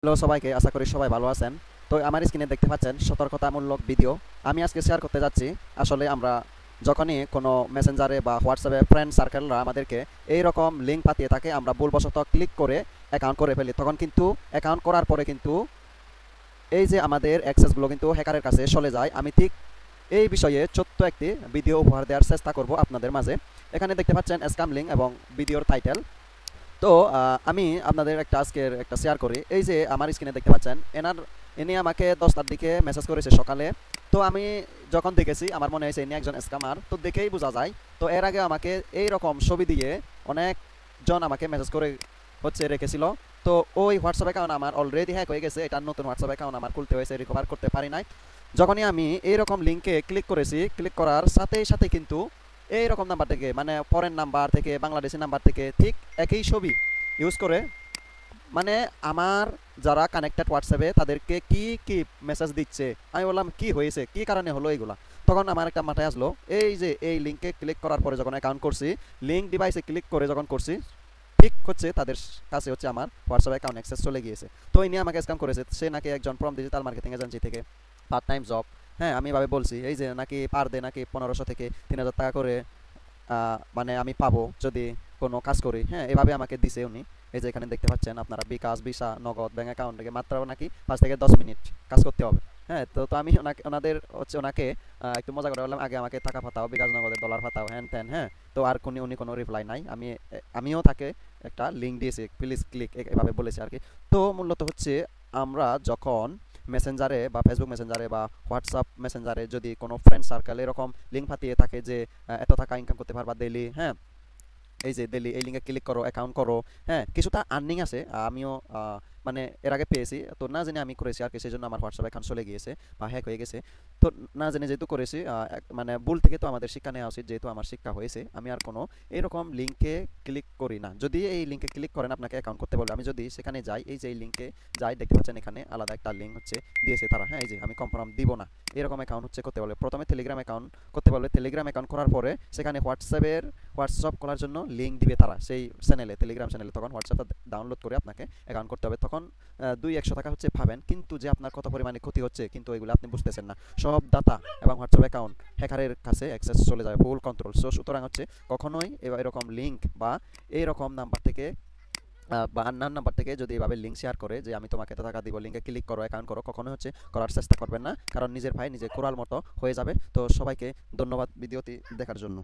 Hello সবাইকে, আশা করি সবাই ভালো আছেন। তো আমার স্ক্রিনে দেখতে পাচ্ছেন সতর্কতামূলক ভিডিও। আমি আজকে শেয়ার করতে যাচ্ছি। আসলে আমরা যখনই কোনো মেসেঞ্জারে বা হোয়াটসঅ্যাপে ফ্রেন্ড সার্কেলরা আমাদেরকে এই রকম লিঙ্ক পাঠিয়ে থাকে, আমরা ভুলবশত ক্লিক করে অ্যাকাউন্ট করে ফেলি। তখন কিন্তু অ্যাকাউন্ট করার পরে কিন্তু এই যে আমাদের অ্যাক্সেসগুলো কিন্তু হ্যাকারের কাছে চলে যায়। আমি ঠিক এই বিষয়ে ছোট্ট একটি ভিডিও উপহার দেওয়ার চেষ্টা করব আপনাদের মাঝে। এখানে দেখতে পাচ্ছেন স্ক্যাম লিঙ্ক এবং ভিডিওর টাইটেল। তো আমি আপনাদের আজকের একটা শেয়ার করি। এই যে আমার স্ক্রিনে দেখতে পাচ্ছেন, ইনি আমাকে 10টার দিকে মেসেজ করেছে সকালে। তো আমি যখন দেখেছি আমার মনে হয়েছে ইনি একজন স্ক্যামার, তো দেখেই বোঝা যায়। তো এর আগে আমাকে এই রকম ছবি দিয়ে অনেকজন আমাকে মেসেজ করে রেখেছিল। তো ওই হোয়াটসঅ্যাপ অ্যাকাউন্ট আমার অলরেডি হ্যাক হয়ে গেছে। এটা নতুন হোয়াটসঅ্যাপ অ্যাকাউন্ট আমার খুলতে হয়েছে, রিকভার করতে পারি নাই। যখনই আমি এইরকম লিঙ্কে ক্লিক করেছি, ক্লিক করার সাথে সাথে কিন্তু এইরকম নাম্বার থেকে, মানে ফরেন নাম্বার থেকে, বাংলাদেশি নাম্বার থেকে ঠিক একই ছবি ইউজ করে, মানে আমার যারা কানেক্টেড হোয়াটসঅ্যাপে তাদেরকে কি কি মেসেজ দিচ্ছে। আমি বললাম কি হয়েছে, কি কারণে হলো এইগুলা। তখন আমার একটা মাথায় আসলো, এই যে এই লিঙ্কে ক্লিক করার পরে যখন অ্যাকাউন্ট করছি, লিঙ্ক ডিভাইসে ক্লিক করে যখন করছি, ঠিক তাদের কাছে আমার হোয়াটসঅ্যাপ অ্যাকাউন্ট অ্যাক্সেস চলে গিয়েছে। তো ইনি আমাকে স্ক্যাম করেছে। সে নাকি একজন ফ্রম ডিজিটাল মার্কেটিং এজেন্সি থেকে, পার্ট টাইম জব। হ্যাঁ, আমি এভাবে বলছি, এই যে নাকি পার ডে নাকি 1500 থেকে 3000 টাকা করে মানে আমি পাবো যদি কোনো কাজ করি। হ্যাঁ, এভাবে আমাকে দিছে উনি। এই যে এখানে দেখতে পাচ্ছেন আপনারা, বিকাশ, ভিসা, নগদ, ব্যাঙ্ক অ্যাকাউন্ট থেকে মাত্র নাকি 5 থেকে 10 মিনিট কাজ করতে হবে। হ্যাঁ, তো আমি ওনাকে একটু মজা করে বললাম, আগে আমাকে টাকা পাঠাও, বিকাশ, নগদের ডলার পাঠাও, হ্যান ত্যান। হ্যাঁ, তো আর উনি কোনো রিপ্লাই নাই। আমিও তাকে একটা লিঙ্ক দিয়েছি, প্লিজ ক্লিক, এভাবে বলেছি আর কি। তো মূলত আমরা যখন মেসেঞ্জারে বা ফেসবুক মেসেঞ্জারে বা হোয়াটসঅ্যাপ মেসেঞ্জারে যদি কোনো ফ্রেন্ড সার্কেল এরকম লিঙ্ক পাঠিয়ে থাকে যে এত টাকা ইনকাম করতে পারবা ডেইলি। হ্যাঁ, এই যে ডেইলি এই লিঙ্কে ক্লিক করো, অ্যাকাউন্ট করো। হ্যাঁ, কিছুটা আর্নিং আছে। আমিও মানে এর আগে পেয়েছি। তো না জেনে আমি করেছি আর কি, সেই জন্য আমার হোয়াটসঅ্যাপ অ্যাকাউন্ট চলে গিয়েছে বা হ্যাক হয়ে গেছে। তো না জেনে যেহেতু করেছি, মানে ভুল থেকে তো আমাদের শিক্ষা নেওয়া উচিত। যেহেতু আমার শিক্ষা হয়েছে, আমি আর কোনো এরকম লিঙ্কে ক্লিক করি না। যদি এই লিঙ্কে ক্লিক করেন আপনাকে অ্যাকাউন্ট করতে বলবে, আমি যদি সেখানে যাই, এই যে এই লিঙ্কে যাই, দেখতে পাচ্ছেন এখানে আলাদা একটা লিঙ্ক দিয়েছে তারা। হ্যাঁ, এই যে আমি কনফার্ম দিব না, এরকম অ্যাকাউন্ট করতে বলবে। প্রথমে টেলিগ্রাম অ্যাকাউন্ট করতে বলবে। টেলিগ্রাম অ্যাকাউন্ট করার পরে সেখানে হোয়াটসঅ্যাপ করার জন্য লিঙ্ক দিবে তারা সেই চ্যানেলে, টেলিগ্রাম চ্যানেলে। তখন হোয়াটসঅ্যাপটা ডাউনলোড করে আপনাকে অ্যাকাউন্ট করতে হবে। তখন 200-100 টাকা পাবেন, কিন্তু যে আপনার কত পরিমাণে ক্ষতি হচ্ছে কিন্তু ওইগুলো আপনি বুঝতেছেন না। সব ডাটা এবং হোয়াটসঅ্যাপ অ্যাকাউন্ট হ্যাকারের কাছে অ্যাক্সেস চলে যায়, ফুল কন্ট্রোল। সুতরাং কখনোই এরকম লিঙ্ক বা এইরকম নাম্বার থেকে বা আননোন নাম্বার থেকে যদি এভাবে লিঙ্ক শেয়ার করে যে আমি তোমাকে এত টাকা দিব, লিঙ্কে ক্লিক করো, অ্যাকাউন্ট করো, কখনোই করার চেষ্টা করবেন না। কারণ নিজের ভাই নিজে কোরাল মতো হয়ে যাবে। তো সবাইকে ধন্যবাদ ভিডিওটি দেখার জন্য।